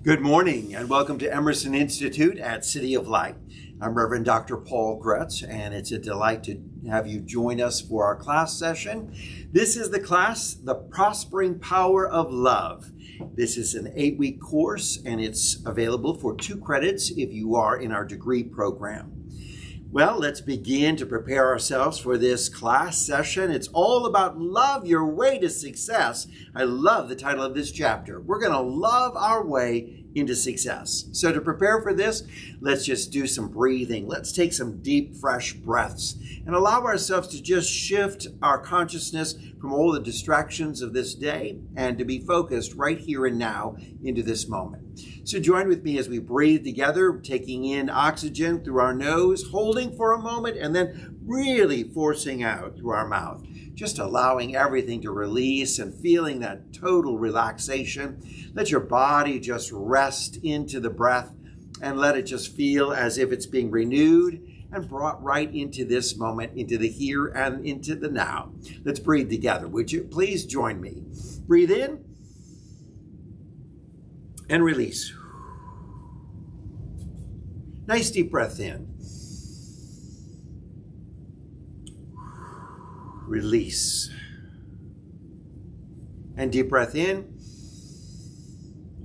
Good morning and welcome to Emerson Institute at City of Light. I'm Reverend Dr. Paul Gretz, and it's a delight to have you join us for our class session. This is the class, The Prospering Power of Love. This is an 8-week course, and it's available for 2 credits if you are in our degree program. Well, let's begin to prepare ourselves for this class session. It's all about love your way to success. I love the title of this chapter. We're going to love our way into success. So to prepare for this, let's just do some breathing. Let's take some deep, fresh breaths and allow ourselves to just shift our consciousness from all the distractions of this day and to be focused right here and now into this moment. So join with me as we breathe together, taking in oxygen through our nose, holding for a moment, and then really forcing out through our mouth. Just allowing everything to release and feeling that total relaxation. Let your body just rest into the breath and let it just feel as if it's being renewed and brought right into this moment, into the here and into the now. Let's breathe together. Would you please join me? Breathe in and release. Nice deep breath in. Release. And deep breath in.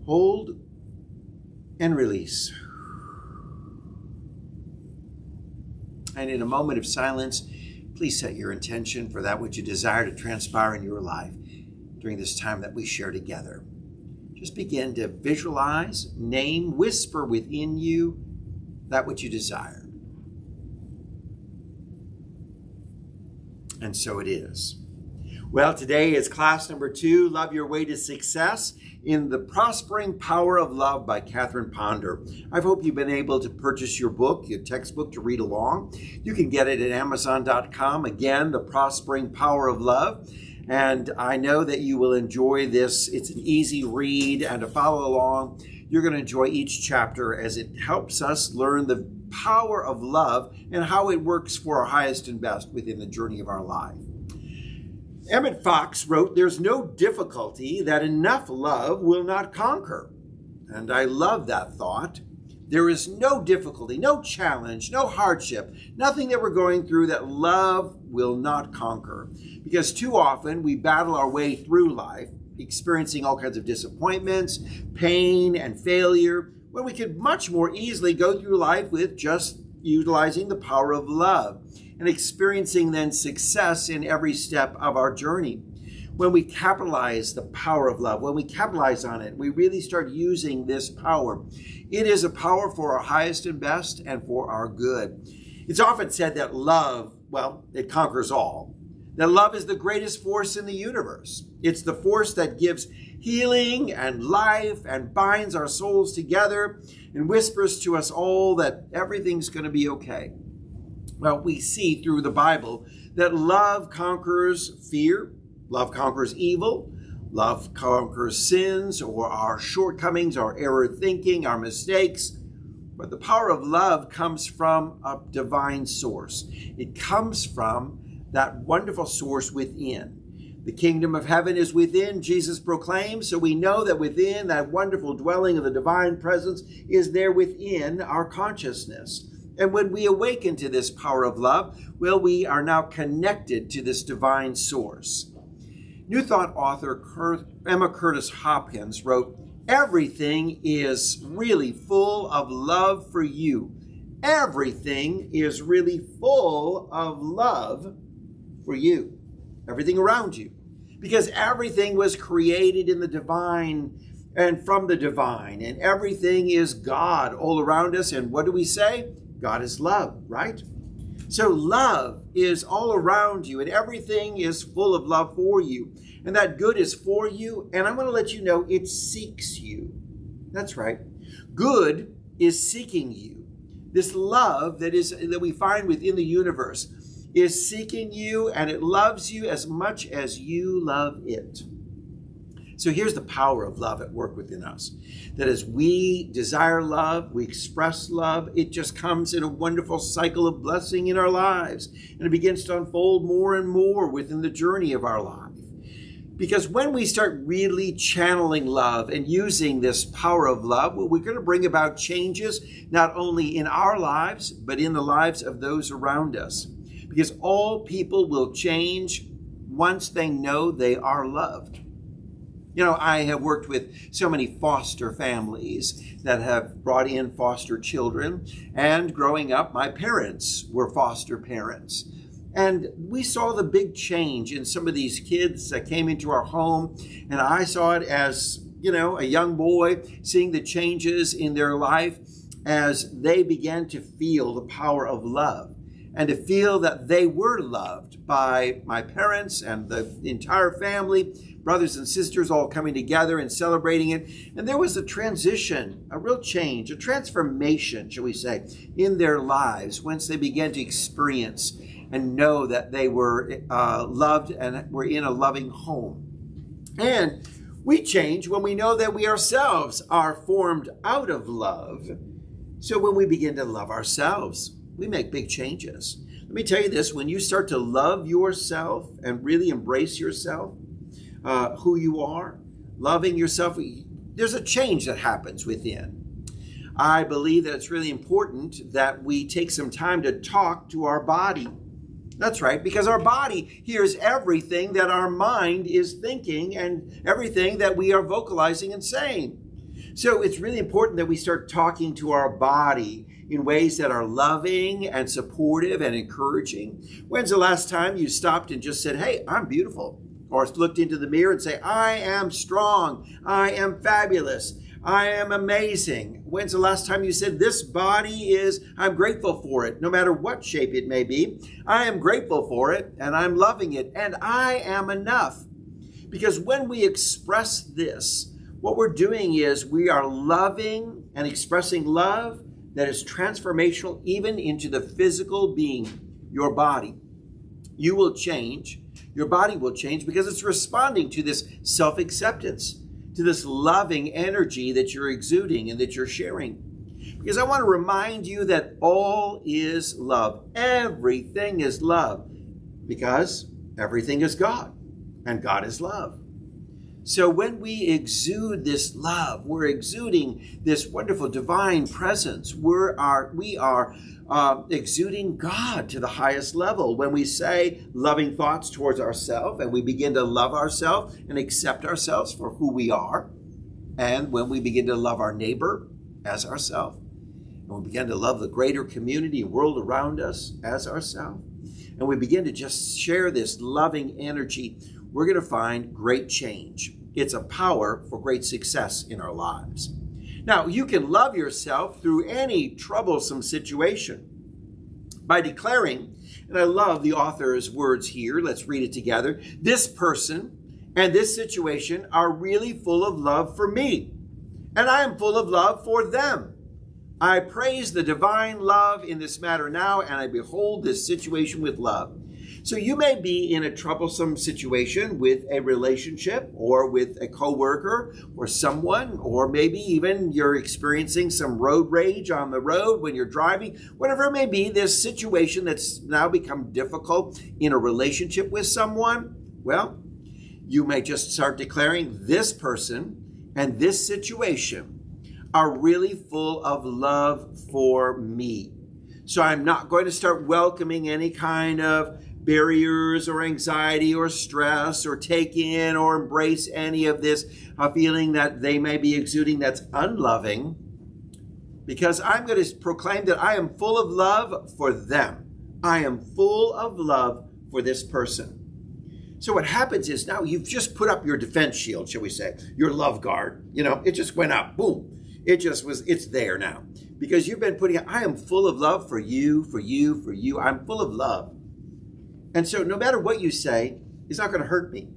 Hold and release. And in a moment of silence, please set your intention for that which you desire to transpire in your life during this time that we share together. Just begin to visualize, name, whisper within you that which you desire. And so it is. Well, today is class number 2, Love Your Way to Success in The Prospering Power of Love by Catherine Ponder. I hope you've been able to purchase your book, your textbook, to read along. You can get it at Amazon.com. Again, The Prospering Power of Love. And I know that you will enjoy this. It's an easy read, and to follow along, you're going to enjoy each chapter as it helps us learn the power of love and how it works for our highest and best within the journey of our life. Emmett Fox wrote, "There's no difficulty that enough love will not conquer." And I love that thought. There is no difficulty, no challenge, no hardship, nothing that we're going through that love will not conquer. Because too often we battle our way through life, experiencing all kinds of disappointments, pain, and failure, when we could much more easily go through life with just utilizing the power of love and experiencing then success in every step of our journey. When we capitalize the power of love, when we capitalize on it, we really start using this power. It is a power for our highest and best and for our good. It's often said that love, well, it conquers all. That love is the greatest force in the universe. It's the force that gives healing and life and binds our souls together and whispers to us all that everything's going to be okay. Well, we see through the Bible that love conquers fear, love conquers evil, love conquers sins or our shortcomings, our error thinking, our mistakes. But the power of love comes from a divine source. It comes from that wonderful source within. The kingdom of heaven is within, Jesus proclaims, so we know that within that wonderful dwelling of the divine presence is there within our consciousness. And when we awaken to this power of love, well, we are now connected to this divine source. New Thought author Emma Curtis Hopkins wrote, "Everything is really full of love for you. Everything is really full of love for you." Everything around you. Because everything was created in the divine and from the divine. And everything is God all around us. And what do we say? God is love, right? So love is all around you and everything is full of love for you. And that good is for you. And I'm going to let you know it seeks you. That's right. Good is seeking you. This love that we find within the universe is seeking you, and it loves you as much as you love it. So here's the power of love at work within us. That as we desire love, we express love, it just comes in a wonderful cycle of blessing in our lives. And it begins to unfold more and more within the journey of our life. Because when we start really channeling love and using this power of love, we're going to bring about changes not only in our lives, but in the lives of those around us. Because all people will change once they know they are loved. You know, I have worked with so many foster families that have brought in foster children. And growing up, my parents were foster parents. And we saw the big change in some of these kids that came into our home. And I saw it as, you know, a young boy seeing the changes in their life as they began to feel the power of love and to feel that they were loved by my parents and the entire family, brothers and sisters all coming together and celebrating it. And there was a transition, a real change, a transformation, shall we say, in their lives once they began to experience and know that they were loved and were in a loving home. And we change when we know that we ourselves are formed out of love. So when we begin to love ourselves, we make big changes. Let me tell you this, when you start to love yourself and really embrace yourself, who you are, loving yourself, there's a change that happens within. I believe that it's really important that we take some time to talk to our body. That's right, because our body hears everything that our mind is thinking and everything that we are vocalizing and saying. So it's really important that we start talking to our body in ways that are loving and supportive and encouraging. When's the last time you stopped and just said, hey, I'm beautiful? Or looked into the mirror and say, I am strong, I am fabulous, I am amazing. When's the last time you said, this body is, I'm grateful for it, no matter what shape it may be. I am grateful for it, and I'm loving it, and I am enough. Because when we express this, what we're doing is we are loving and expressing love that is transformational even into the physical being, your body. You will change, your body will change because it's responding to this self-acceptance, to this loving energy that you're exuding and that you're sharing. Because I want to remind you that all is love. Everything is love because everything is God and God is love. So when we exude this love, we're exuding this wonderful divine presence. We are exuding God to the highest level. When we say loving thoughts towards ourselves and we begin to love ourselves and accept ourselves for who we are, and when we begin to love our neighbor as ourselves, and we begin to love the greater community and world around us as ourselves, and we begin to just share this loving energy, we're going to find great change. It's a power for great success in our lives. Now, you can love yourself through any troublesome situation by declaring, and I love the author's words here, let's read it together, this person and this situation are really full of love for me, and I am full of love for them. I praise the divine love in this matter now, and I behold this situation with love. So you may be in a troublesome situation with a relationship or with a coworker or someone, or maybe even you're experiencing some road rage on the road when you're driving, whatever it may be, this situation that's now become difficult in a relationship with someone. Well, you may just start declaring this person and this situation are really full of love for me. So I'm not going to start welcoming any kind of barriers or anxiety or stress or take in or embrace any of this feeling that they may be exuding that's unloving, because I'm going to proclaim that I am full of love for them. I am full of love for this person. So what happens is now you've just put up your defense shield, shall we say, your love guard. You know, it just went up, boom. It's there now. Because you've been putting, I am full of love for you, for you, for you. I'm full of love. And so no matter what you say, it's not going to hurt me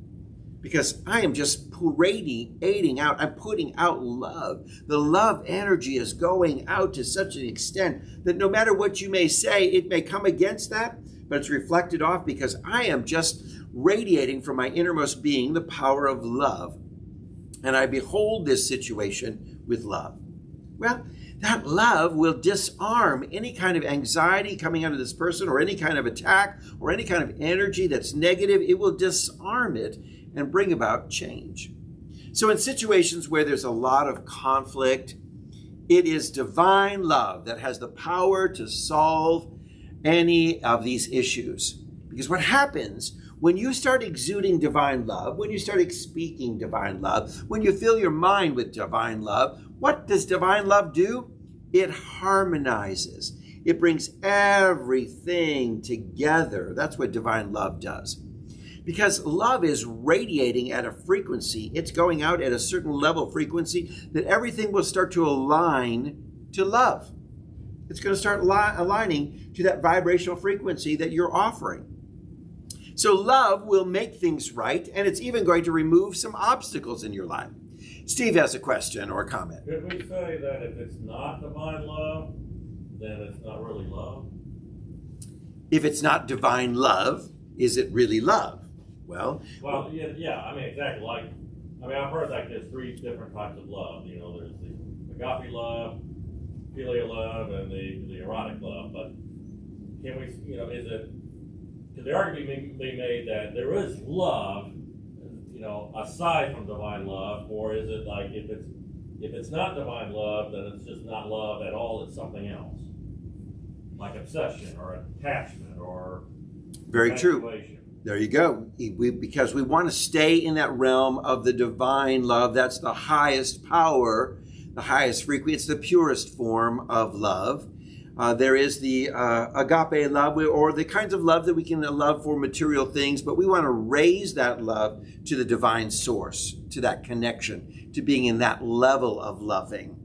because I am just radiating out. I'm putting out love. The love energy is going out to such an extent that no matter what you may say, it may come against that, but it's reflected off because I am just radiating from my innermost being the power of love. And I behold this situation with love. Well, that love will disarm any kind of anxiety coming out of this person or any kind of attack or any kind of energy that's negative. It will disarm it. and bring about change. So in situations where there's a lot of conflict, it is divine love that has the power to solve any of these issues. Because what happens when you start exuding divine love, when you start speaking divine love, when you fill your mind with divine love, what does divine love do? It harmonizes. It brings everything together. That's what divine love does. Because love is radiating at a frequency. It's going out at a certain level of frequency that everything will start to align to love. It's going to start aligning to that vibrational frequency that you're offering. So love will make things right, and it's even going to remove some obstacles in your life. Steve has a question or a comment. Could we say that if it's not divine love, then it's not really love? If it's not divine love, is it really love? Well, yeah, I mean, exactly. I've heard like there's three different types of love. You know, there's the agape love, filial love, and the erotic love. But can we, could the argument be made that there is love, aside from divine love, or is it like if it's not divine love, then it's just not love at all, it's something else, like obsession or attachment or very true. There you go. Because we want to stay in that realm of the divine love. That's the highest power, the highest frequency. It's the purest form of love. There is the agape love, or the kinds of love that we can love for material things, but we want to raise that love to the divine source, to that connection, to being in that level of loving,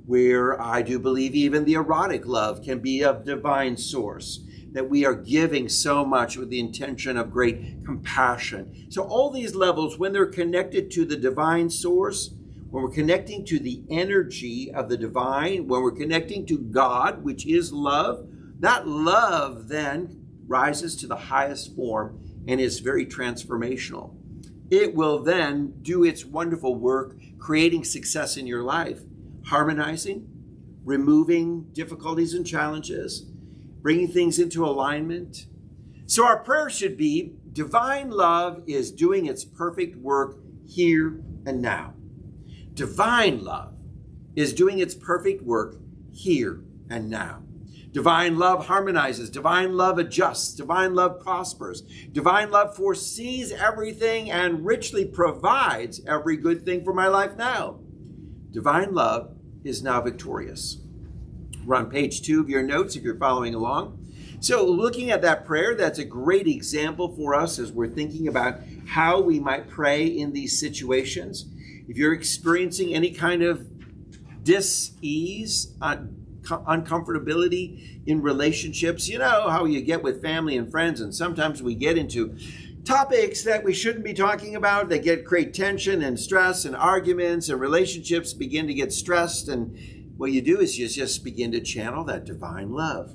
where I do believe even the erotic love can be of divine source, that we are giving so much with the intention of great compassion. So all these levels, when they're connected to the divine source, when we're connecting to the energy of the divine, when we're connecting to God, which is love, that love then rises to the highest form and is very transformational. It will then do its wonderful work, creating success in your life, harmonizing, removing difficulties and challenges, bringing things into alignment. So our prayer should be, divine love is doing its perfect work here and now. Divine love is doing its perfect work here and now. Divine love harmonizes. Divine love adjusts. Divine love prospers. Divine love foresees everything and richly provides every good thing for my life now. Divine love is now victorious. We're on page 2 of your notes if you're following along. So looking at that prayer, that's a great example for us as we're thinking about how we might pray in these situations. If you're experiencing any kind of dis-ease, uncomfortability in relationships, you know how you get with family and friends, and sometimes we get into topics that we shouldn't be talking about that create tension and stress and arguments, and relationships begin to get stressed. And what you do is you just begin to channel that divine love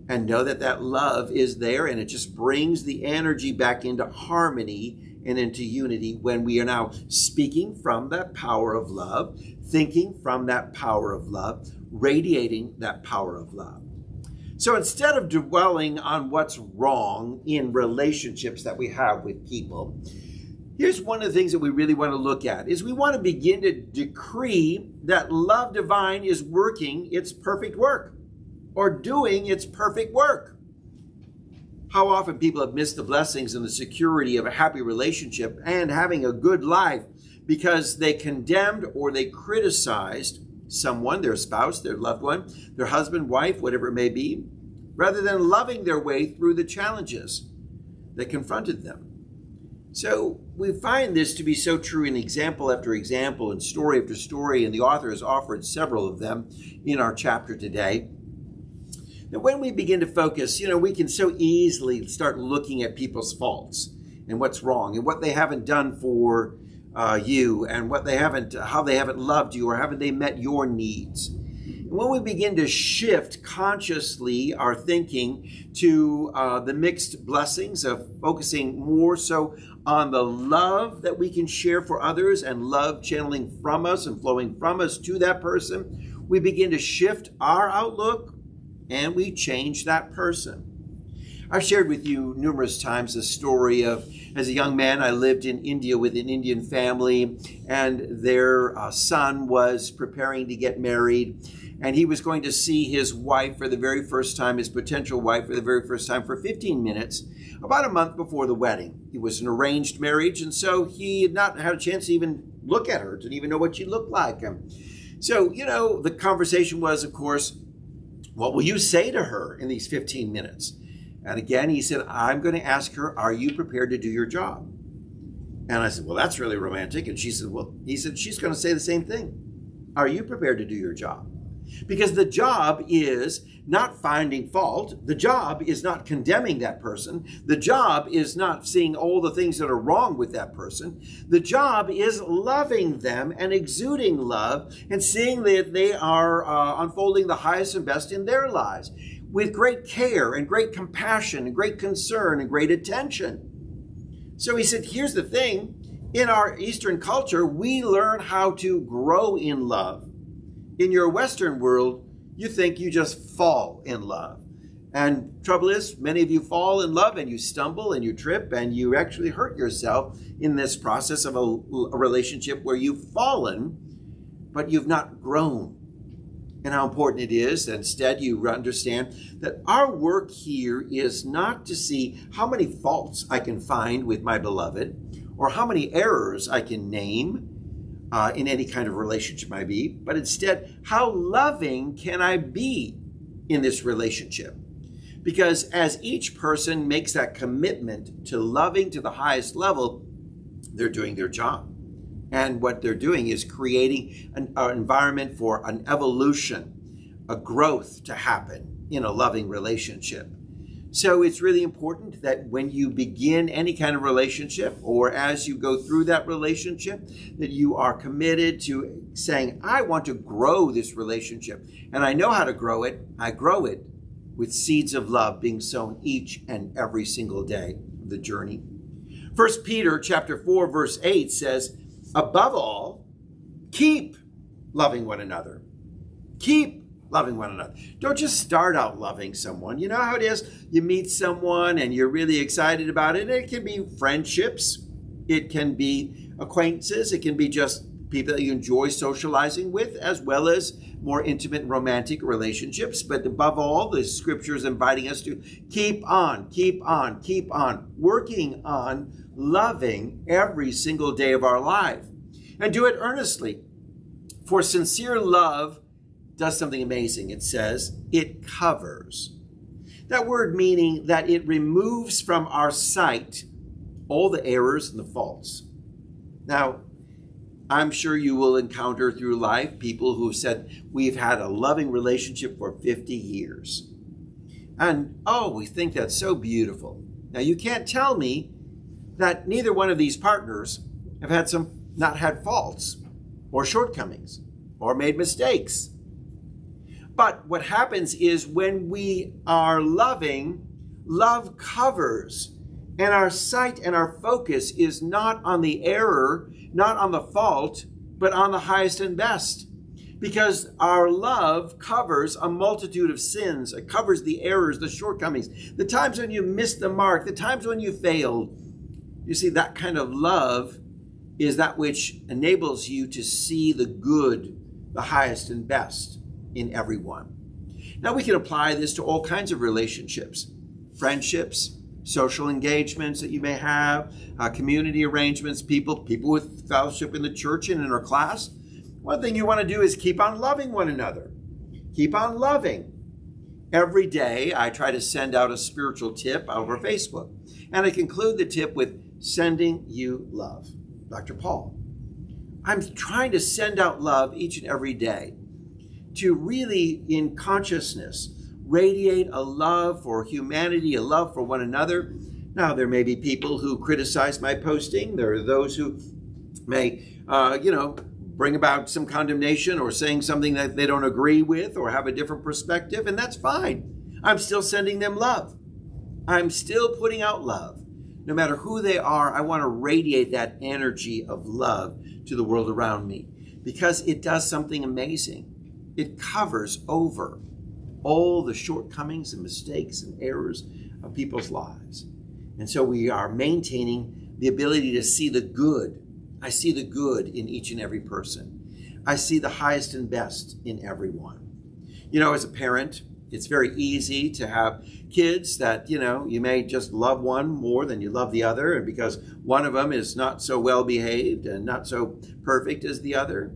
and know that that love is there, and it just brings the energy back into harmony and into unity when we are now speaking from that power of love, thinking from that power of love, radiating that power of love. So instead of dwelling on what's wrong in relationships that we have with people, here's one of the things that we really want to look at is we want to begin to decree that love divine is working its perfect work, or doing its perfect work. How often people have missed the blessings and the security of a happy relationship and having a good life because they condemned or they criticized someone, their spouse, their loved one, their husband, wife, whatever it may be, rather than loving their way through the challenges that confronted them. So we find this to be so true in example after example and story after story, and the author has offered several of them in our chapter today. Now, when we begin to focus, we can so easily start looking at people's faults and what's wrong and what they haven't done for you and how they haven't loved you or haven't they met your needs. And when we begin to shift consciously our thinking to the mixed blessings of focusing more so on the love that we can share for others and love channeling from us and flowing from us to that person, we begin to shift our outlook and we change that person. I've shared with you numerous times the story of, as a young man, I lived in India with an Indian family, and their son was preparing to get married, and he was going to see his wife for the very first time, his potential wife for the very first time, for 15 minutes, about a month before the wedding. It was an arranged marriage, and so he had not had a chance to even look at her, didn't even know what she looked like. So, the conversation was, of course, what will you say to her in these 15 minutes? And again, he said, I'm going to ask her, are you prepared to do your job? And I said, well, that's really romantic. And he said, she's going to say the same thing. Are you prepared to do your job? Because the job is not finding fault. The job is not condemning that person. The job is not seeing all the things that are wrong with that person. The job is loving them and exuding love and seeing that they are unfolding the highest and best in their lives with great care and great compassion and great concern and great attention. So he said, here's the thing. In our Eastern culture, we learn how to grow in love. In your Western world, you think you just fall in love. And trouble is, many of you fall in love and you stumble and you trip and you actually hurt yourself in this process of a relationship where you've fallen, but you've not grown. And how important it is that instead you understand that our work here is not to see how many faults I can find with my beloved or how many errors I can name in any kind of relationship I be, but instead, how loving can I be in this relationship? Because as each person makes that commitment to loving to the highest level, they're doing their job. And what they're doing is creating an environment for an evolution, a growth to happen in a loving relationship. So it's really important that when you begin any kind of relationship or as you go through that relationship, that you are committed to saying, I want to grow this relationship. And I know how to grow it. I grow it with seeds of love being sown each and every single day of the journey. 1 Peter chapter 4, verse 8 says, above all, keep loving one another. Keep loving one another. Don't just start out loving someone. You know how it is? You meet someone and you're really excited about it. It can be friendships. It can be acquaintances. It can be just people that you enjoy socializing with, as well as more intimate romantic relationships. But above all, the scripture is inviting us to keep on working on loving every single day of our life. And do it earnestly. For sincere love does something amazing. It says it covers. That word meaning that it removes from our sight all the errors and the faults. Now, I'm sure you will encounter through life people who have said, we've had a loving relationship for 50 years. And, we think that's so beautiful. Now, you can't tell me that neither one of these partners have not had faults or shortcomings or made mistakes. But what happens is when we are loving, love covers. And our sight and our focus is not on the error, not on the fault, but on the highest and best. Because our love covers a multitude of sins. It covers the errors, the shortcomings, the times when you missed the mark, the times when you failed. You see, that kind of love is that which enables you to see the good, the highest and best in everyone. Now we can apply this to all kinds of relationships, friendships, social engagements that you may have, community arrangements, people with fellowship in the church and in our class. One thing you want to do is keep on loving one another. Keep on loving. Every day I try to send out a spiritual tip over Facebook. And I conclude the tip with sending you love. Dr. Paul. I'm trying to send out love each and every day to really, in consciousness, radiate a love for humanity, a love for one another. Now, there may be people who criticize my posting. There are those who may, bring about some condemnation or saying something that they don't agree with or have a different perspective, and that's fine. I'm still sending them love. I'm still putting out love. No matter who they are, I want to radiate that energy of love to the world around me because it does something amazing. It covers over all the shortcomings and mistakes and errors of people's lives. And so we are maintaining the ability to see the good. I see the good in each and every person. I see the highest and best in everyone. You know, as a parent, it's very easy to have kids that, you may just love one more than you love the other, and because one of them is not so well behaved and not so perfect as the other.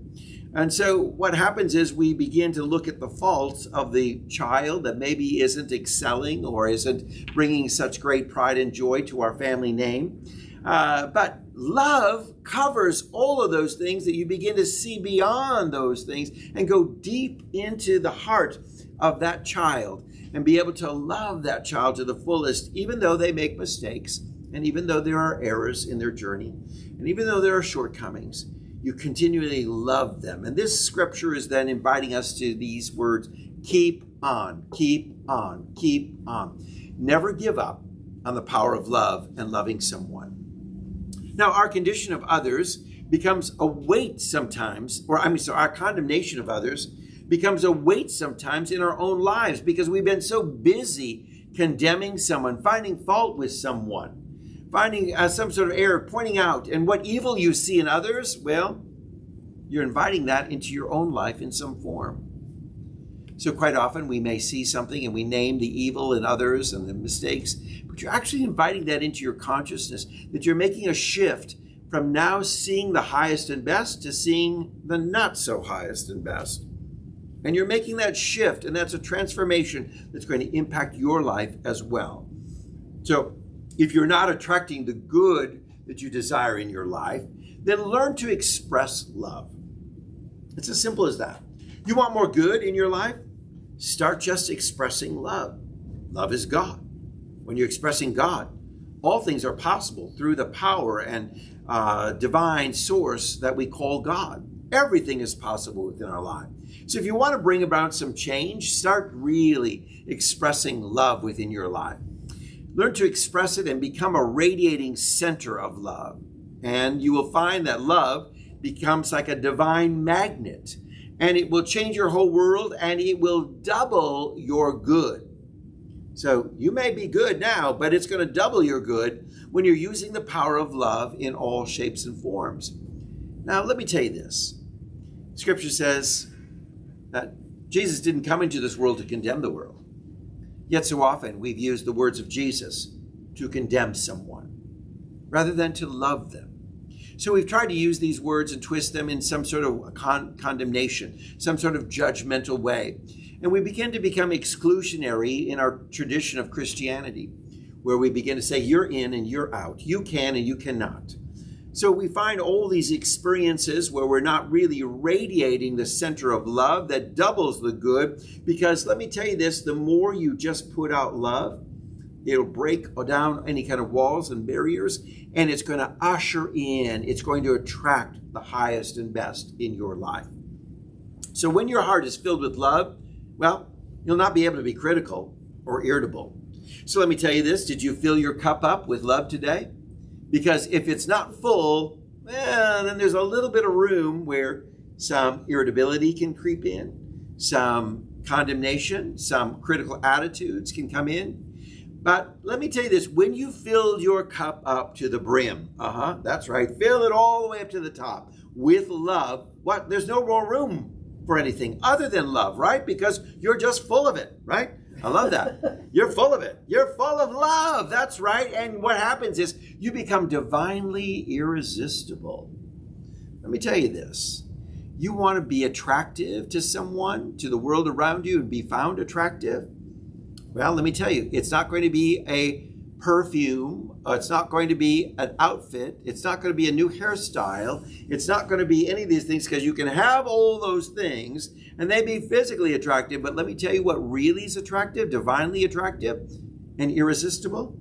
And so what happens is we begin to look at the faults of the child that maybe isn't excelling or isn't bringing such great pride and joy to our family name. But love covers all of those things, that you begin to see beyond those things and go deep into the heart of that child and be able to love that child to the fullest, even though they make mistakes, and even though there are errors in their journey, and even though there are shortcomings. You continually love them. And this scripture is then inviting us to these words: keep on, keep on, keep on. Never give up on the power of love and loving someone. Now, our condition of others becomes a weight sometimes, our condemnation of others becomes a weight sometimes in our own lives, because we've been so busy condemning someone, finding fault with someone, finding some sort of error, pointing out, and what evil you see in others, well, you're inviting that into your own life in some form. So quite often we may see something and we name the evil in others and the mistakes, but you're actually inviting that into your consciousness, that you're making a shift from now seeing the highest and best to seeing the not so highest and best. And you're making that shift, and that's a transformation that's going to impact your life as well. So if you're not attracting the good that you desire in your life, then learn to express love. It's as simple as that. You want more good in your life? Start just expressing love. Love is God. When you're expressing God, all things are possible through the power and divine source that we call God. Everything is possible within our life. So if you want to bring about some change, start really expressing love within your life. Learn to express it and become a radiating center of love. And you will find that love becomes like a divine magnet, and it will change your whole world, and it will double your good. So you may be good now, but it's going to double your good when you're using the power of love in all shapes and forms. Now, let me tell you this. Scripture says that Jesus didn't come into this world to condemn the world. Yet so often we've used the words of Jesus to condemn someone rather than to love them. So we've tried to use these words and twist them in some sort of condemnation, some sort of judgmental way. And we begin to become exclusionary in our tradition of Christianity, where we begin to say, you're in and you're out. You can and you cannot. So we find all these experiences where we're not really radiating the center of love that doubles the good, because let me tell you this, the more you just put out love, it'll break down any kind of walls and barriers, and it's going to usher in, it's going to attract the highest and best in your life. So when your heart is filled with love, well, you'll not be able to be critical or irritable. So let me tell you this, did you fill your cup up with love today? Because if it's not full, well, then there's a little bit of room where some irritability can creep in, some condemnation, some critical attitudes can come in. But let me tell you this, when you fill your cup up to the brim, that's right, fill it all the way up to the top with love, what? There's no more room for anything other than love, right? Because you're just full of it, right? I love that. You're full of it. You're full of love. That's right. And what happens is you become divinely irresistible. Let me tell you this. You want to be attractive to someone, to the world around you, and be found attractive? Well, let me tell you, it's not going to be a perfume. It's not going to be an outfit. It's not going to be a new hairstyle. It's not going to be any of these things, because you can have all those things and they be physically attractive. But let me tell you what really is attractive, divinely attractive and irresistible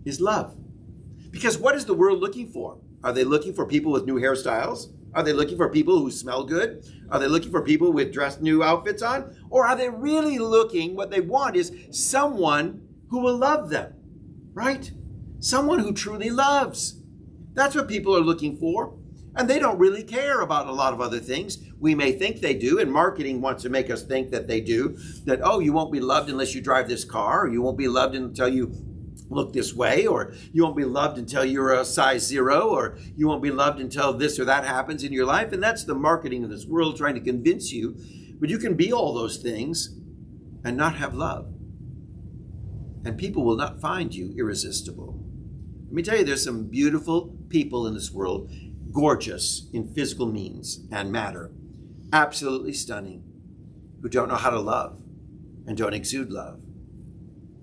is love. Because what is the world looking for? Are they looking for people with new hairstyles? Are they looking for people who smell good? Are they looking for people with dressed new outfits on? Or are they really looking, what they want is someone who will love them, right? Someone who truly loves. That's what people are looking for. And they don't really care about a lot of other things. We may think they do, and marketing wants to make us think that they do. That, oh, you won't be loved unless you drive this car, or you won't be loved until you look this way, or you won't be loved until you're a size 0, or you won't be loved until this or that happens in your life. And that's the marketing of this world trying to convince you. But you can be all those things and not have love. And people will not find you irresistible. Let me tell you, there's some beautiful people in this world, gorgeous in physical means and matter, absolutely stunning, who don't know how to love and don't exude love.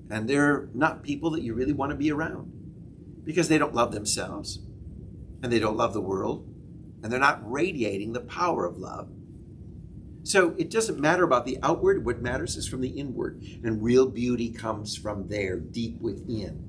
And they're not people that you really want to be around because they don't love themselves and they don't love the world and they're not radiating the power of love. So it doesn't matter about the outward. What matters is from the inward. And real beauty comes from there, deep within.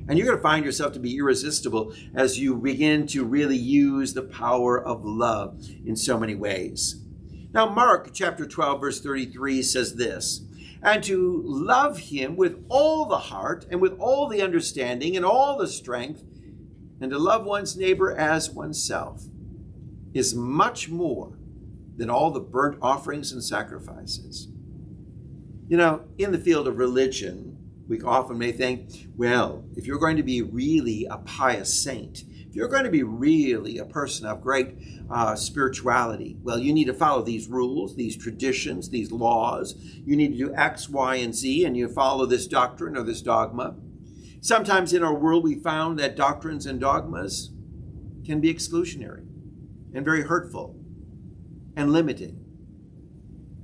And you're going to find yourself to be irresistible as you begin to really use the power of love in so many ways. Now, Mark chapter 12, verse 33 says this, and to love him with all the heart and with all the understanding and all the strength, and to love one's neighbor as oneself, is much more than all the burnt offerings and sacrifices. You know, in the field of religion, we often may think, well, if you're going to be really a pious saint, if you're going to be really a person of great spirituality, well, you need to follow these rules, these traditions, these laws. You need to do X, Y, and Z, and you follow this doctrine or this dogma. Sometimes in our world, we found that doctrines and dogmas can be exclusionary and very hurtful and limiting.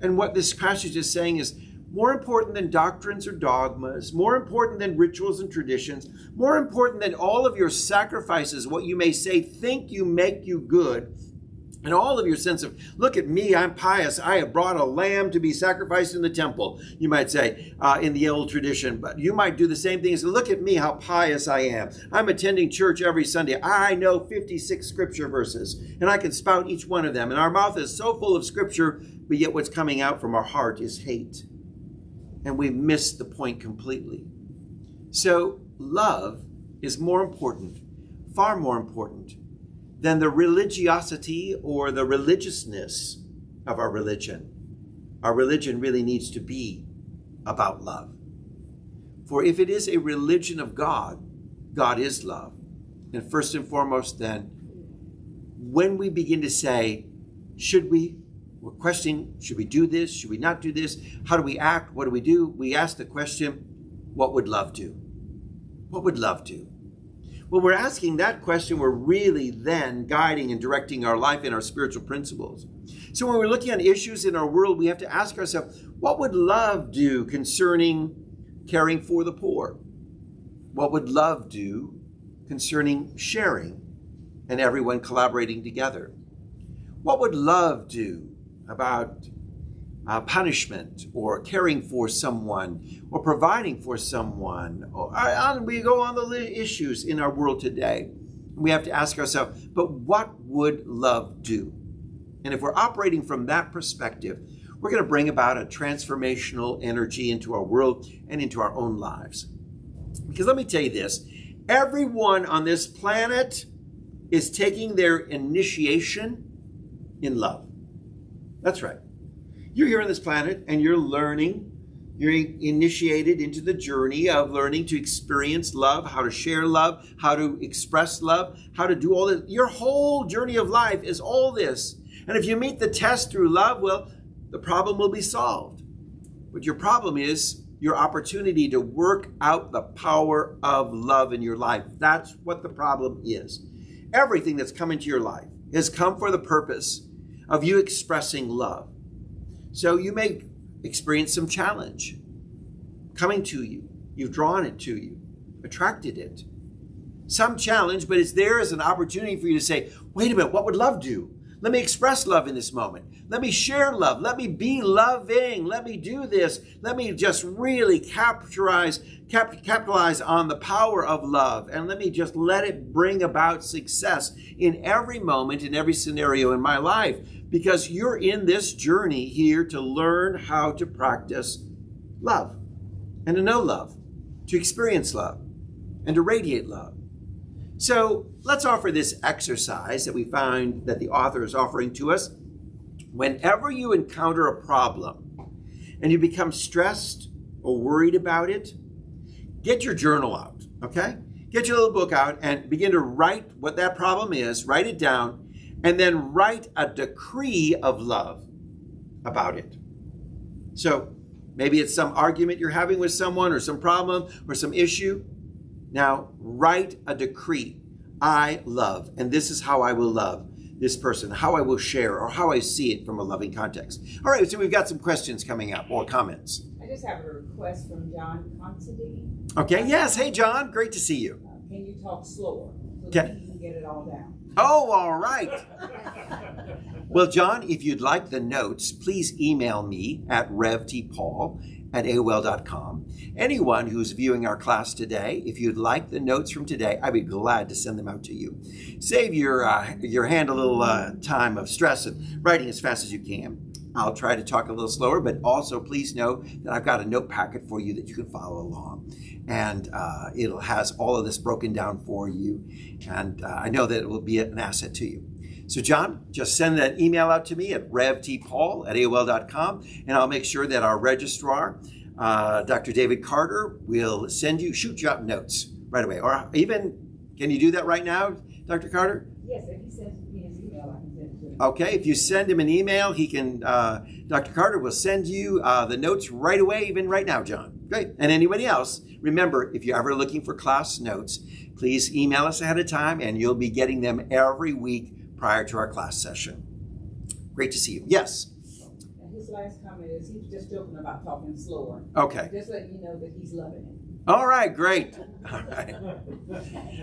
And what this passage is saying is more important than doctrines or dogmas, more important than rituals and traditions, more important than all of your sacrifices, what you may say, think you make you good, and all of your sense of, look at me, I'm pious, I have brought a lamb to be sacrificed in the temple, you might say, in the old tradition. But you might do the same thing as, look at me, how pious I am. I'm attending church every Sunday. I know 56 scripture verses, and I can spout each one of them. And our mouth is so full of scripture, but yet what's coming out from our heart is hate. And we miss the point completely. So love is more important, far more important, than the religiosity or the religiousness of our religion. Our religion really needs to be about love. For if it is a religion of God, God is love. And first and foremost then, when we begin to say, we're questioning, should we do this? Should we not do this? How do we act? What do we do? We ask the question, what would love do? What would love do? When we're asking that question, we're really then guiding and directing our life and our spiritual principles. So when we're looking at issues in our world, we have to ask ourselves, what would love do concerning caring for the poor? What would love do concerning sharing and everyone collaborating together? What would love do about punishment or caring for someone or providing for someone? We go on the issues in our world today. We have to ask ourselves, but what would love do? And if we're operating from that perspective, we're going to bring about a transformational energy into our world and into our own lives. Because let me tell you this, everyone on this planet is taking their initiation in love. That's right. You're here on this planet and you're learning, you're initiated into the journey of learning to experience love, how to share love, how to express love, how to do all this. Your whole journey of life is all this. And if you meet the test through love, well, the problem will be solved. But your problem is your opportunity to work out the power of love in your life. That's what the problem is. Everything that's come into your life has come for the purpose of you expressing love. So you may experience some challenge coming to you. You've drawn it to you, attracted it. Some challenge, but it's there as an opportunity for you to say, wait a minute, what would love do? Let me express love in this moment. Let me share love. Let me be loving. Let me do this. Let me just really capitalize on the power of love. And let me just let it bring about success in every moment, in every scenario in my life. Because you're in this journey here to learn how to practice love and to know love, to experience love and to radiate love. So let's offer this exercise that we find that the author is offering to us. Whenever you encounter a problem and you become stressed or worried about it, get your journal out, Okay? Get your little book out and begin to write what that problem is, write it down, and then write a decree of love about it. So maybe it's some argument you're having with someone or some problem or some issue. Now write a decree. I love, and this is how I will love this person, how I will share, or how I see it from a loving context. All right, so we've got some questions coming up or comments. I just have a request from John Considine. Okay, yes. Hey, John, great to see you. Can you talk slower so Okay. that he can get it all down? Oh, all right. Well, John, if you'd like the notes, please email me at revtpaul@aol.com. Anyone who's viewing our class today, if you'd like the notes from today, I'd be glad to send them out to you. Save your hand a little time of stress and writing as fast as you can. I'll try to talk a little slower, but also please know that I've got a note packet for you that you can follow along. And it has all of this broken down for you. And I know that it will be an asset to you. So John, just send that email out to me at revtpaul@aol.com, and I'll make sure that our registrar, Dr. David Carter, will shoot you out notes right away. Or even, can you do that right now, Dr. Carter? Yes, if he sends me his email, I can send it to him. Okay, if you send him an email, he can, Dr. Carter will send you the notes right away, even right now, John. Great. And anybody else, remember, if you're ever looking for class notes, please email us ahead of time, and you'll be getting them every week prior to our class session. Great to see you. Yes? And his last comment is he was just joking about talking slower. Okay. Just letting you know that he's loving it. All right, great. All right.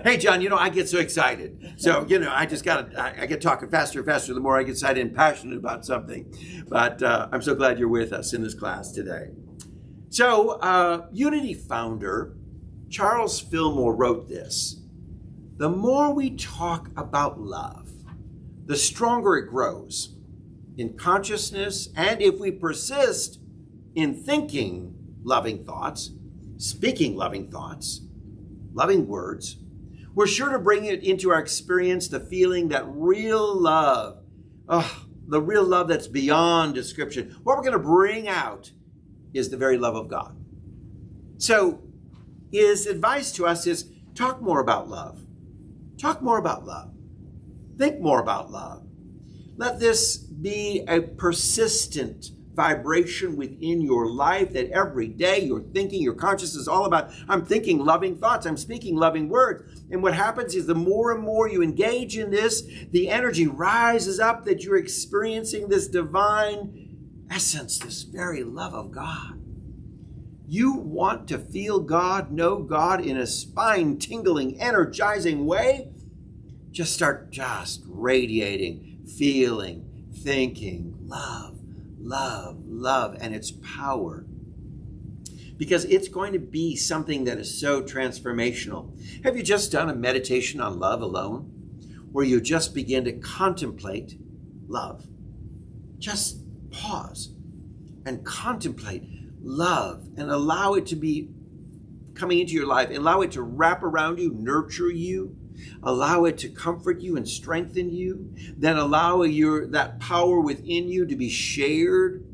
Hey, John, I get so excited. So, I get talking faster and faster the more I get excited and passionate about something. But I'm so glad you're with us in this class today. So, Unity founder Charles Fillmore wrote this: the more we talk about love, the stronger it grows in consciousness, and if we persist in thinking loving thoughts, speaking loving thoughts, loving words, we're sure to bring it into our experience the feeling that real love, the real love that's beyond description. What we're going to bring out is the very love of God. So his advice to us is talk more about love. Talk more about love. Think more about love. Let this be a persistent vibration within your life that every day you're thinking, your consciousness is all about, I'm thinking loving thoughts, I'm speaking loving words. And what happens is the more and more you engage in this, the energy rises up that you're experiencing this divine essence, this very love of God. You want to feel God, know God in a spine-tingling, energizing way? Just start radiating, feeling, thinking, love, love, love, and its power. Because it's going to be something that is so transformational. Have you just done a meditation on love alone? Where you just begin to contemplate love. Just pause and contemplate love and allow it to be coming into your life. Allow it to wrap around you, nurture you. Allow it to comfort you and strengthen you. Then allow that power within you to be shared.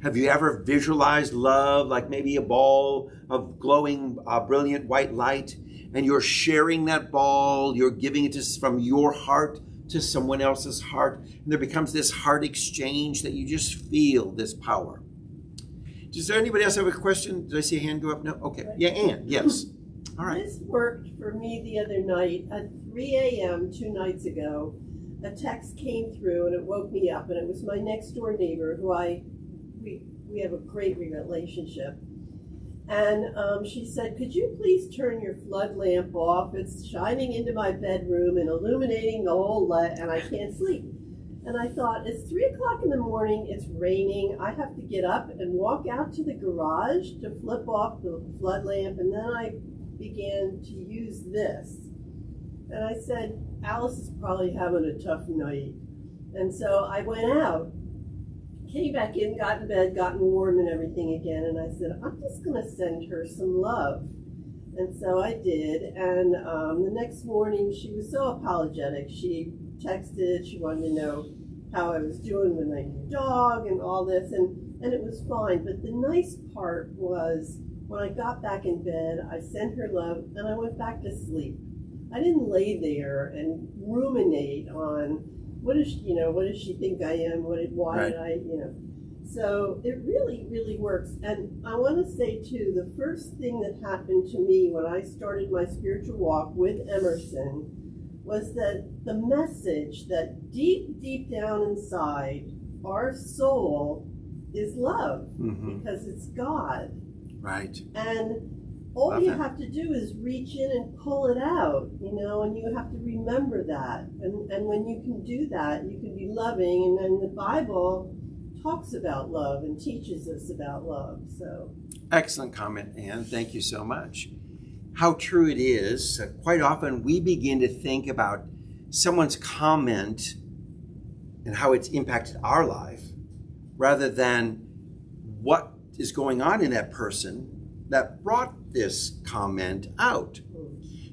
Have you ever visualized love like maybe a ball of glowing, brilliant white light, and you're sharing that ball, you're giving it from your heart to someone else's heart, and there becomes this heart exchange that you just feel this power. Does anybody else have a question? Did I see a hand go up? No? Okay. Yeah, Ann. Yes. All right. This worked for me the other night. At 3 a.m. 2 nights ago, a text came through and it woke me up, and it was my next door neighbor who we have a great relationship. And she said, could you please turn your flood lamp off? It's shining into my bedroom and illuminating the whole and I can't sleep. And I thought, it's 3 o'clock in the morning, it's raining, I have to get up and walk out to the garage to flip off the flood lamp, and then I began to use this. And I said, Alice is probably having a tough night. And so I went out, came back in, got in bed, gotten warm and everything again, and I said, I'm just going to send her some love. And so I did, and the next morning she was so apologetic. She texted, she wanted to know how I was doing with my new dog and all this, and it was fine. But the nice part was When I got back in bed, I sent her love and I went back to sleep. I didn't lay there and ruminate on what does she think I am? Why Right. did I, So it really, really works. And I want to say too, the first thing that happened to me when I started my spiritual walk with Emerson was that the message that deep, deep down inside our soul is love, Mm-hmm. because it's God. Right. And all Love you that. have to do is reach in and pull it out, and you have to remember that. And when you can do that, you can be loving. And then the Bible talks about love and teaches us about love. So Excellent comment, Anne. Thank you so much. How true it is. Quite often we begin to think about someone's comment and how it's impacted our life rather than what is going on in that person that brought this comment out.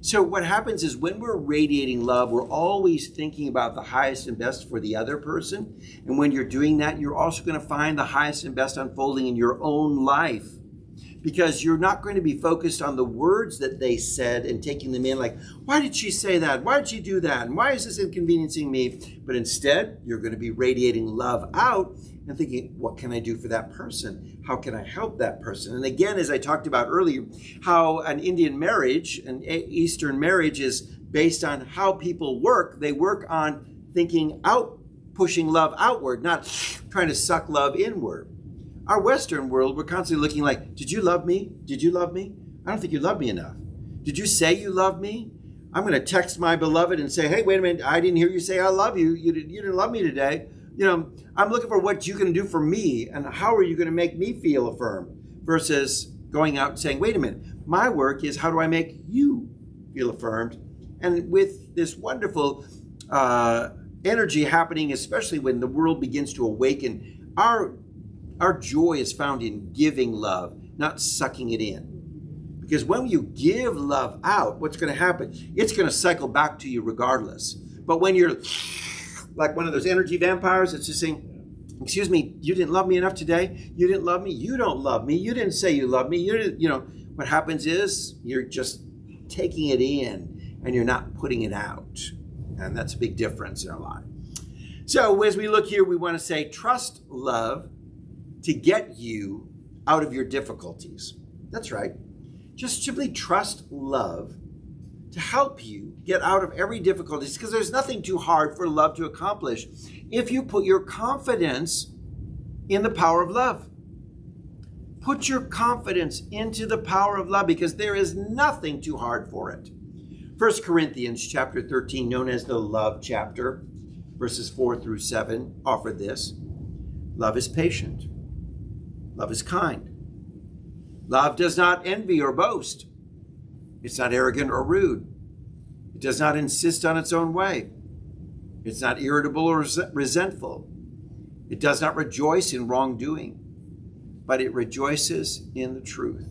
So what happens is when we're radiating love, we're always thinking about the highest and best for the other person. And when you're doing that, you're also going to find the highest and best unfolding in your own life, because you're not going to be focused on the words that they said and taking them in like, why did she say that? Why did she do that? And why is this inconveniencing me? But instead, you're going to be radiating love out and thinking, what can I do for that person? How can I help that person? And again, as I talked about earlier, how an Indian marriage, an Eastern marriage is based on how people work. They work on thinking out, pushing love outward, not trying to suck love inward. Our Western world, we're constantly looking like, did you love me? Did you love me? I don't think you love me enough. Did you say you love me? I'm going to text my beloved and say, hey, wait a minute, I didn't hear you say I love you. You didn't love me today. I'm looking for what you can do for me, and how are you going to make me feel affirmed, versus going out and saying, wait a minute, my work is how do I make you feel affirmed? And with this wonderful energy happening, especially when the world begins to awaken, our joy is found in giving love, not sucking it in. Because when you give love out, what's going to happen? It's going to cycle back to you regardless. But when you're like one of those energy vampires, it's just saying, excuse me, you didn't love me enough today? You didn't love me? You don't love me. You didn't say you love me. What happens is you're just taking it in and you're not putting it out. And that's a big difference in our life. So as we look here, we want to say, trust love to get you out of your difficulties. That's right. Just simply trust love to help you get out of every difficulty, because there's nothing too hard for love to accomplish if you put your confidence in the power of love. Put your confidence into the power of love, because there is nothing too hard for it. 1 Corinthians chapter 13, known as the love chapter, verses 4 through 7, offer this. Love is patient. Love is kind. Love does not envy or boast. It's not arrogant or rude. It does not insist on its own way. It's not irritable or resentful. It does not rejoice in wrongdoing, but it rejoices in the truth.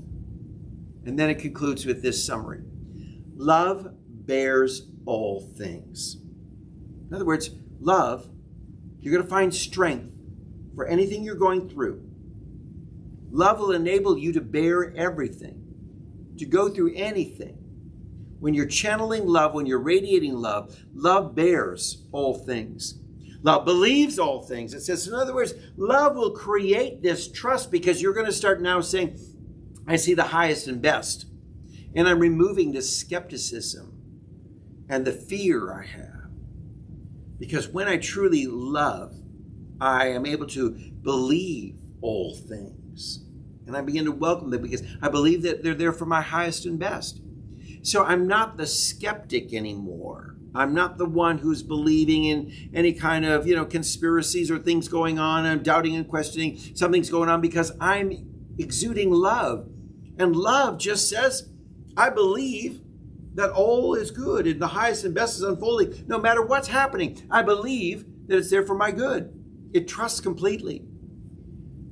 And then it concludes with this summary. Love bears all things. In other words, love, you're going to find strength for anything you're going through. Love will enable you to bear everything, to go through anything. When you're channeling love, when you're radiating love, love bears all things. Love believes all things. It says, in other words, love will create this trust, because you're going to start now saying, I see the highest and best. And I'm removing the skepticism and the fear I have. Because when I truly love, I am able to believe all things. And I begin to welcome them, because I believe that they're there for my highest and best. So I'm not the skeptic anymore. I'm not the one who's believing in any kind of, conspiracies or things going on. I'm doubting and questioning something's going on, because I'm exuding love. And love just says, I believe that all is good and the highest and best is unfolding. No matter what's happening, I believe that it's there for my good. It trusts completely.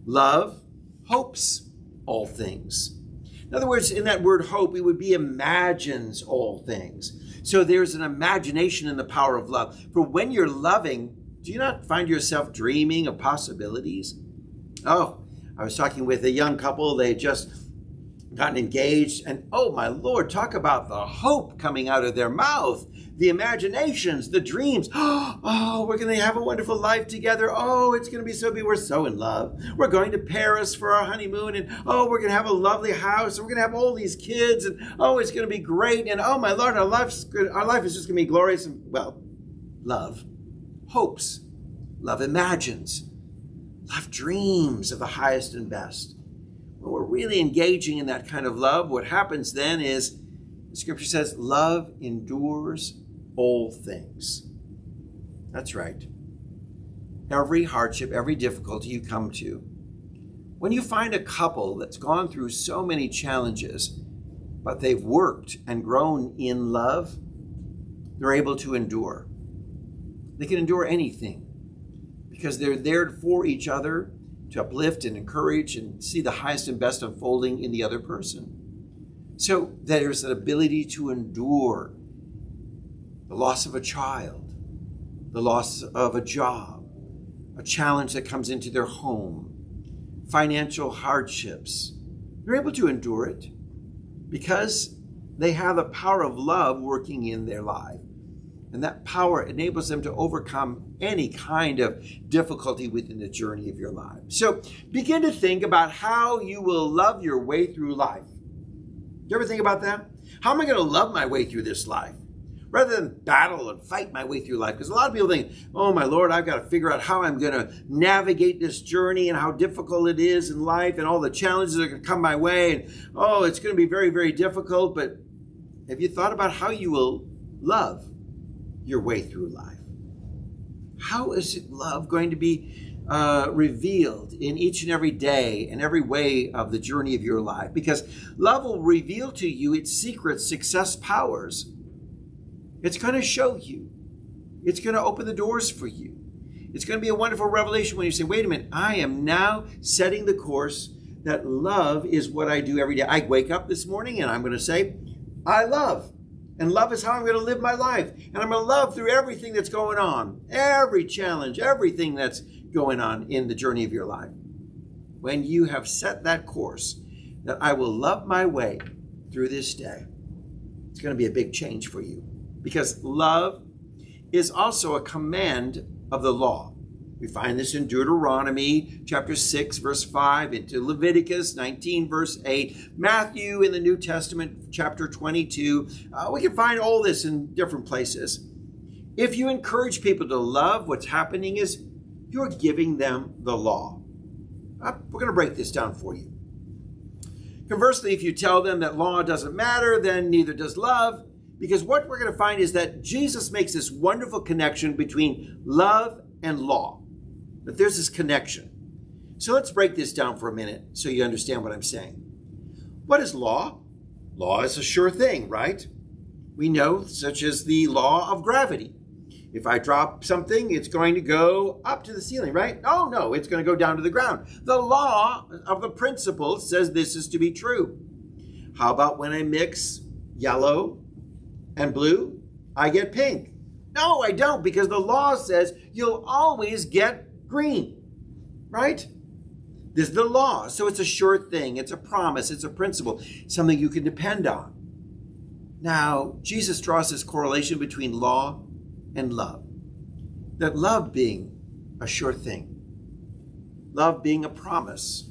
Love hopes all things. In other words, in that word hope, it would be imagines all things. So there's an imagination in the power of love. For when you're loving, do you not find yourself dreaming of possibilities? Oh, I was talking with a young couple. They just gotten engaged, and oh my Lord, talk about the hope coming out of their mouth, the imaginations, the dreams. Oh, we're going to have a wonderful life together. Oh, it's going to be so good. We're so in love. We're going to Paris for our honeymoon, and oh, we're going to have a lovely house, and we're going to have all these kids, and oh, it's going to be great, and oh my Lord, our life is just going to be glorious. And well, love hopes, love imagines, love dreams of the highest and best. When we're really engaging in that kind of love, what happens then is, the scripture says, love endures all things. That's right. Every hardship, every difficulty you come to. When you find a couple that's gone through so many challenges, but they've worked and grown in love, they're able to endure. They can endure anything because they're there for each other, to uplift and encourage and see the highest and best unfolding in the other person. So there's an ability to endure the loss of a child, the loss of a job, a challenge that comes into their home, financial hardships. They're able to endure it because they have the power of love working in their life. And that power enables them to overcome any kind of difficulty within the journey of your life. So begin to think about how you will love your way through life. Do you ever think about that? How am I going to love my way through this life? Rather than battle and fight my way through life. Because a lot of people think, oh my Lord, I've got to figure out how I'm going to navigate this journey and how difficult it is in life and all the challenges that are going to come my way. And oh, it's going to be very, very difficult. But have you thought about how you will love your way through life? How is love going to be revealed in each and every day and every way of the journey of your life? Because love will reveal to you its secret success powers. It's going to show you. It's going to open the doors for you. It's going to be a wonderful revelation when you say, wait a minute, I am now setting the course that love is what I do every day. I wake up this morning and I'm going to say, I love. And love is how I'm going to live my life. And I'm going to love through everything that's going on, every challenge, everything that's going on in the journey of your life. When you have set that course, that I will love my way through this day, it's going to be a big change for you. Because love is also a command of the law. We find this in Deuteronomy chapter 6, verse 5, into Leviticus 19, verse 8, Matthew in the New Testament, chapter 22. We can find all this in different places. If you encourage people to love, what's happening is you're giving them the law. We're going to break this down for you. Conversely, if you tell them that law doesn't matter, then neither does love. Because what we're going to find is that Jesus makes this wonderful connection between love and law. But there's this connection. So let's break this down for a minute so you understand what I'm saying. What is law? Law is a sure thing, right? We know, such as the law of gravity. If I drop something, it's going to go up to the ceiling, right? Oh, no, it's going to go down to the ground. The law of the principle says this is to be true. How about when I mix yellow and blue? I get pink. No, I don't, because the law says you'll always get green, right? This is the law. So it's a sure thing. It's a promise. It's a principle, something you can depend on. Now, Jesus draws this correlation between law and love. That love being a sure thing. Love being a promise.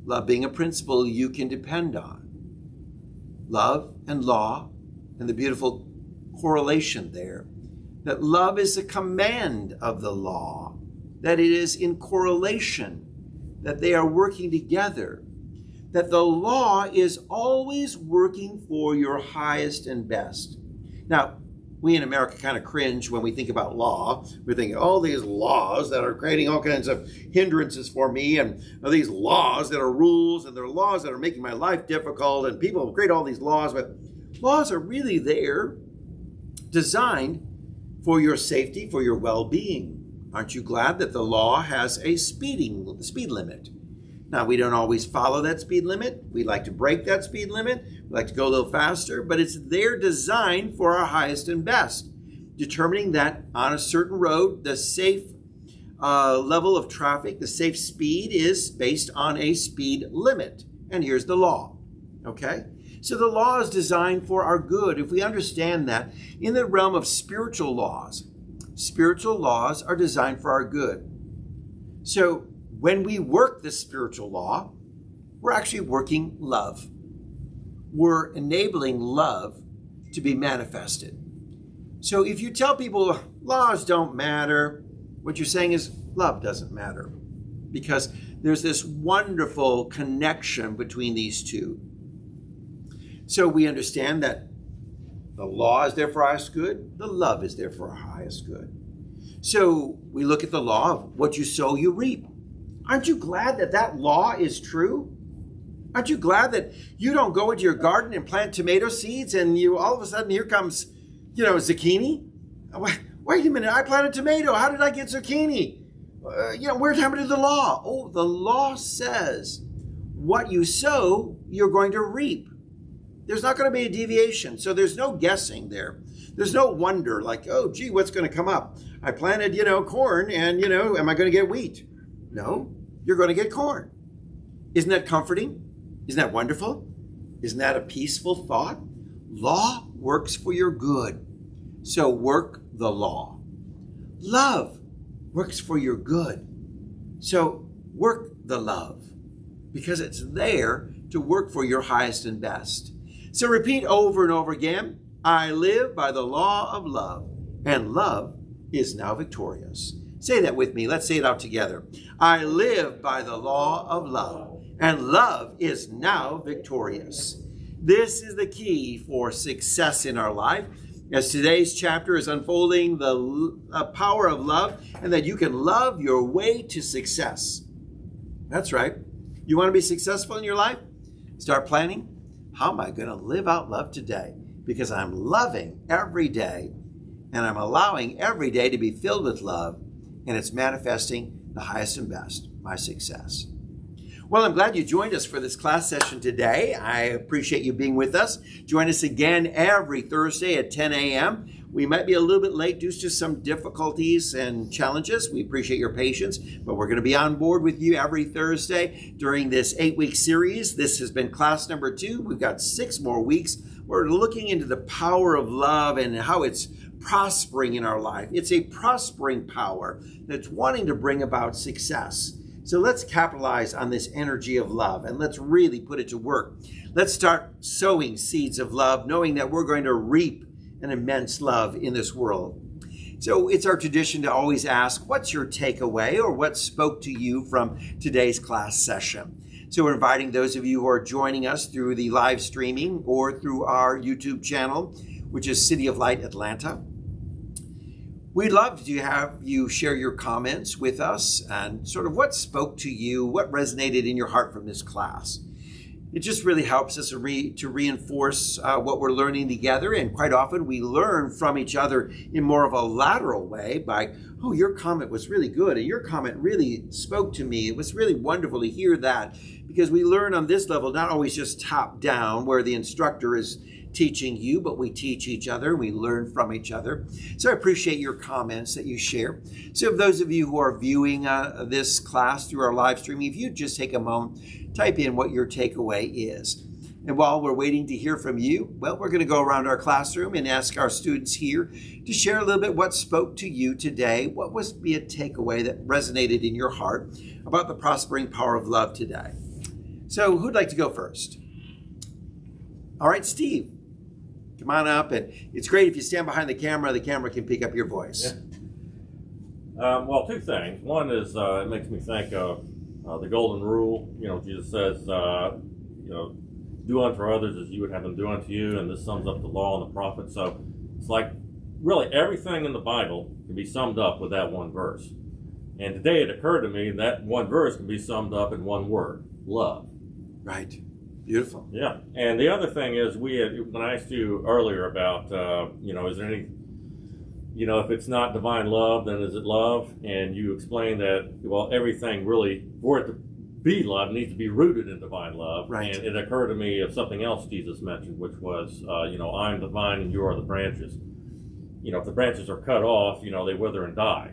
Love being a principle you can depend on. Love and law and the beautiful correlation there. That love is a command of the law. That it is in correlation, that they are working together, that the law is always working for your highest and best. Now, we in America kind of cringe when we think about law. We're thinking, oh, these laws that are creating all kinds of hindrances for me, and these laws that are rules, and they're laws that are making my life difficult, and people create all these laws, but laws are really there, designed for your safety, for your well-being. Aren't you glad that the law has a speed limit? Now, we don't always follow that speed limit. We like to break that speed limit. We like to go a little faster, but it's there designed for our highest and best, determining that on a certain road, the safe level of traffic, the safe speed is based on a speed limit. And here's the law. Okay? So the law is designed for our good. If we understand that, in the realm of spiritual laws are designed for our good. So when we work the spiritual law, we're actually working love. We're enabling love to be manifested. So if you tell people laws don't matter, what you're saying is love doesn't matter, because there's this wonderful connection between these two. So we understand that the law is there for our highest good, the love is there for our highest good. So we look at the law of what you sow, you reap. Aren't you glad that that law is true? Aren't you glad that you don't go into your garden and plant tomato seeds and you all of a sudden here comes, zucchini? Wait a minute, I planted tomato. How did I get zucchini? Where's happened to the law? Oh, the law says what you sow, you're going to reap. There's not going to be a deviation. So there's no guessing there. There's no wonder like, oh, gee, what's going to come up? I planted, corn and, am I going to get wheat? No, you're going to get corn. Isn't that comforting? Isn't that wonderful? Isn't that a peaceful thought? Law works for your good. So work the law. Love works for your good. So work the love, because it's there to work for your highest and best. So repeat over and over again, I live by the law of love, and love is now victorious. Say that with me. Let's say it out together. I live by the law of love, and love is now victorious. This is the key for success in our life, as today's chapter is unfolding the power of love, and that you can love your way to success. That's right. You want to be successful in your life? Start planning. How am I going to live out love today? Because I'm loving every day, and I'm allowing every day to be filled with love, and it's manifesting the highest and best, my success. Well, I'm glad you joined us for this class session today. I appreciate you being with us. Join us again every Thursday at 10 a.m. We might be a little bit late due to some difficulties and challenges. We appreciate your patience, but we're going to be on board with you every Thursday during this 8-week series. This has been class number 2. We've got 6 more weeks. We're looking into the power of love and how it's prospering in our life. It's a prospering power that's wanting to bring about success. So let's capitalize on this energy of love and let's really put it to work. Let's start sowing seeds of love, knowing that we're going to reap an immense love in this world. So it's our tradition to always ask, what's your takeaway or what spoke to you from today's class session? So we're inviting those of you who are joining us through the live streaming or through our YouTube channel, which is City of Light Atlanta. We'd love to have you share your comments with us and sort of what spoke to you, what resonated in your heart from this class. It just really helps us to reinforce what we're learning together. And quite often we learn from each other in more of a lateral way by, oh, your comment was really good. And your comment really spoke to me. It was really wonderful to hear that, because we learn on this level, not always just top down where the instructor is teaching you, but we teach each other. We learn from each other. So I appreciate your comments that you share. So if those of you who are viewing this class through our live streaming, if you just take a moment, type in what your takeaway is. And while we're waiting to hear from you, well, we're going to go around our classroom and ask our students here to share a little bit what spoke to you today. What was be a takeaway that resonated in your heart about the prospering power of love today? So who'd like to go first? All right, Steve. Come on up, and it's great if you stand behind the camera can pick up your voice. Yeah. Well, 2 things. One is it makes me think of the golden rule. Jesus says, do unto others as you would have them do unto you, and this sums up the law and the prophets. So it's like really everything in the Bible can be summed up with that one verse. And today it occurred to me that one verse can be summed up in one word: love. Right. Beautiful. Yeah. And the other thing is, when I asked you earlier about, is there any, if it's not divine love, then is it love? And you explained that, well, everything really, for it to be love, needs to be rooted in divine love. Right. And it occurred to me of something else Jesus mentioned, which was, I'm the vine and you are the branches. If the branches are cut off, they wither and die.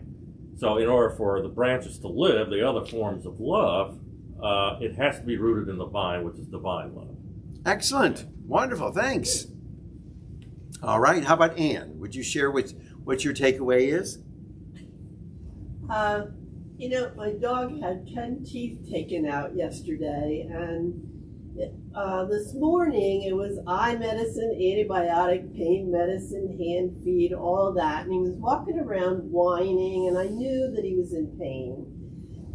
So in order for the branches to live, the other forms of love, it has to be rooted in the vine, which is divine love. Excellent. Wonderful. Thanks. All right. How about Ann? Would you share what your takeaway is? You know, my dog had 10 teeth taken out yesterday, and this morning it was eye medicine, antibiotic, pain medicine, hand feed, all that. And he was walking around whining, and I knew that he was in pain.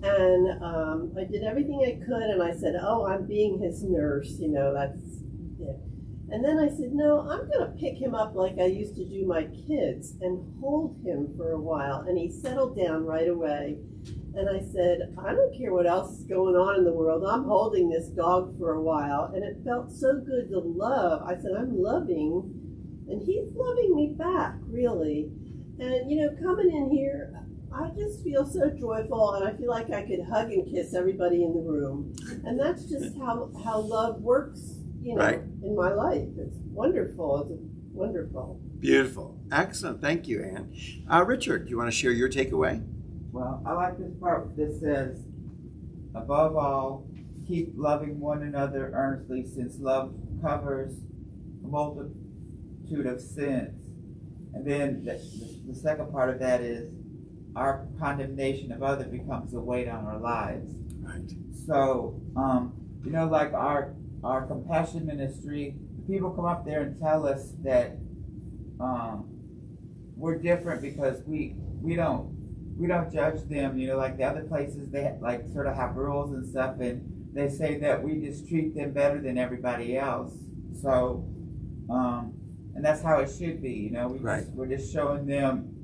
And I did everything I could, and I said, oh, I'm being his nurse, you know, that's it. And then I said, no, I'm going to pick him up like I used to do my kids and hold him for a while. And he settled down right away. And I said, I don't care what else is going on in the world. I'm holding this dog for a while. And it felt so good to love. I said, I'm loving. And he's loving me back, really. And, you know, coming in here, I just feel so joyful. And I feel like I could hug and kiss everybody in the room. And that's just how love works, you know, Right. in my life. It's wonderful. It's wonderful. Beautiful. Excellent. Thank you, Ann. Richard, do you want to share your takeaway? Well, I like this part that says, above all, keep loving one another earnestly, since love covers a multitude of sins. And then the second part of that is, our condemnation of others becomes a weight on our lives. Right. So, you know, like our compassion ministry, people come up there and tell us that we're different because we don't judge them, you know, like the other places, they like sort of have rules and stuff, and they say that we just treat them better than everybody else. So, and that's how it should be, you know, we're just showing them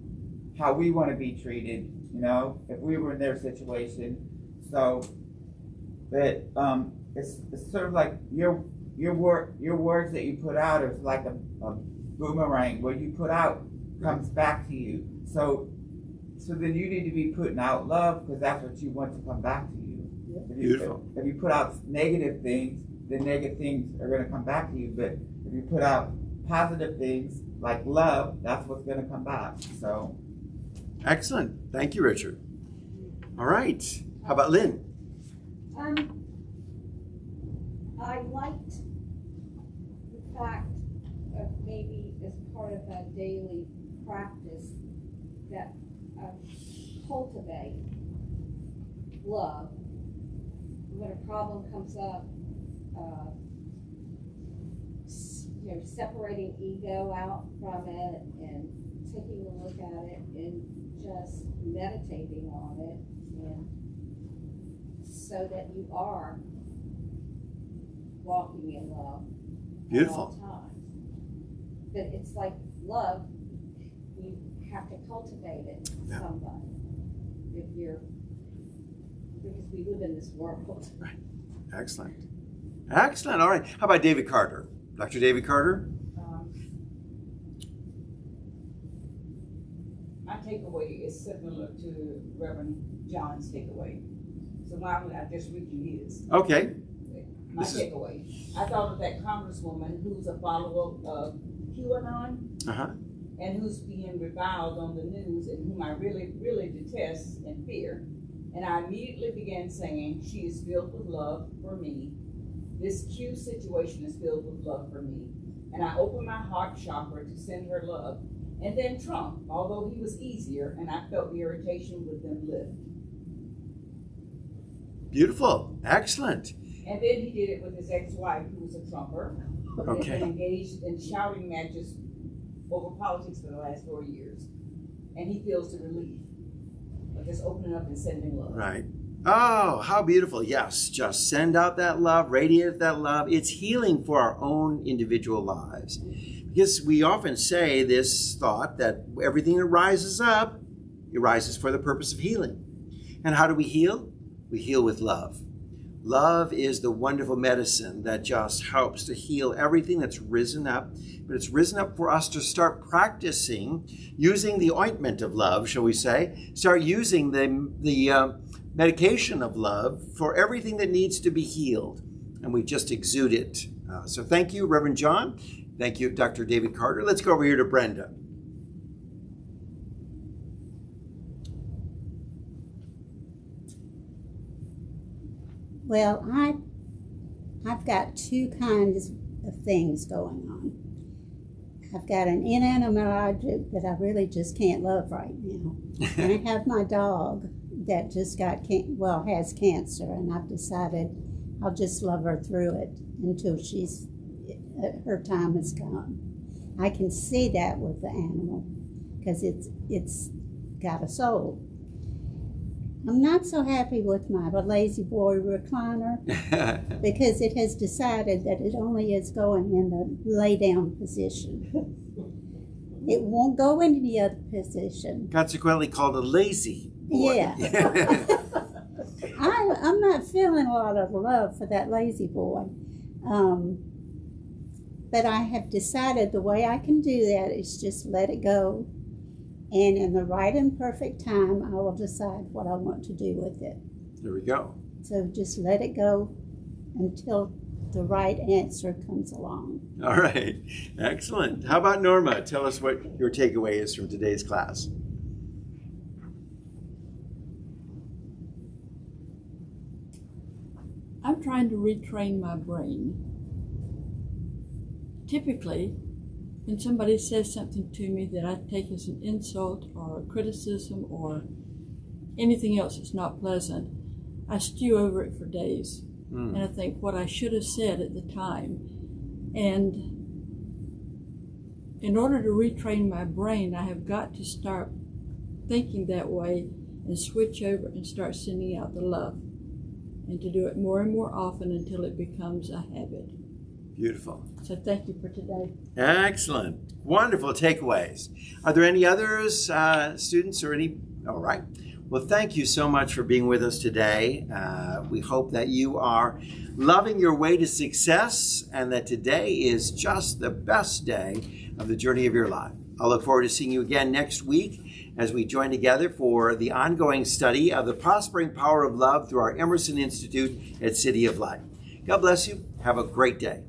how we want to be treated, you know, if we were in their situation. So that it's sort of like your words that you put out is like a boomerang. What you put out comes back to you. So then you need to be putting out love, because that's what you want to come back to you. Beautiful. If you put out negative things, then negative things are going to come back to you. But if you put out positive things like love, that's what's going to come back. So. Excellent. Thank you, Richard. All right. How about Lynn? I liked the fact of maybe as part of a daily practice that cultivate love. When a problem comes up, you know, separating ego out from it and taking a look at it and just meditating on it, and so that you are walking in love Beautiful. at all times. But it's like love, you have to cultivate it in Yeah. somebody. Because we live in this world. Excellent. Excellent. All right. How about David Carter? Dr. David Carter? My takeaway is similar to Reverend John's takeaway. So why would I just read you his? Okay. My takeaway. I thought of that congresswoman who's a follower of QAnon Uh-huh. and who's being reviled on the news and whom I really, really detest and fear. And I immediately began saying, she is filled with love for me. This Q situation is filled with love for me. And I opened my heart chakra to send her love. And then Trump, although he was easier, and I felt the irritation with them lift. Beautiful. Excellent. And then he did it with his ex-wife, who was a Trumper. Okay. And engaged in shouting matches over politics for the last 4 years. And he feels the relief of just opening up and sending love. Right. Oh, how beautiful. Yes, just send out that love, radiate that love. It's healing for our own individual lives. Because we often say this thought that everything that rises up, it rises for the purpose of healing. And how do we heal? We heal with love. Love is the wonderful medicine that just helps to heal everything that's risen up. But it's risen up for us to start practicing using the ointment of love, shall we say. Start using the medication of love for everything that needs to be healed. And we just exude it. So thank you, Reverend John. Thank you, Dr. David Carter. Let's go over here to Brenda. Well, I I've got two kinds of things going on. I've got an inanimate object that I really just can't love right now. And I have my dog that just has cancer, and I've decided I'll just love her through it until her time has come. I can see that with the animal because it's got a soul. I'm not so happy with my lazy boy recliner because it has decided that it only is going in the lay down position. It won't go in any other position. Consequently called a lazy boy. Yeah. I'm not feeling a lot of love for that lazy boy. But I have decided the way I can do that is just let it go. And in the right and perfect time, I will decide what I want to do with it. There we go. So just let it go until the right answer comes along. All right. Excellent. How about Norma? Tell us what your takeaway is from today's class. I'm trying to retrain my brain. Typically, when somebody says something to me that I take as an insult or a criticism or anything else that's not pleasant, I stew over it for days. And I think what I should have said at the time. And in order to retrain my brain, I have got to start thinking that way and switch over and start sending out the love. And to do it more and more often until it becomes a habit. Beautiful. So thank you for today. Excellent. Wonderful takeaways. Are there any others, students, or any? All right. Well, thank you so much for being with us today. We hope that you are loving your way to success and that today is just the best day of the journey of your life. I'll look forward to seeing you again next week as we join together for the ongoing study of the prospering power of love through our Emerson Institute at City of Light. God bless you. Have a great day.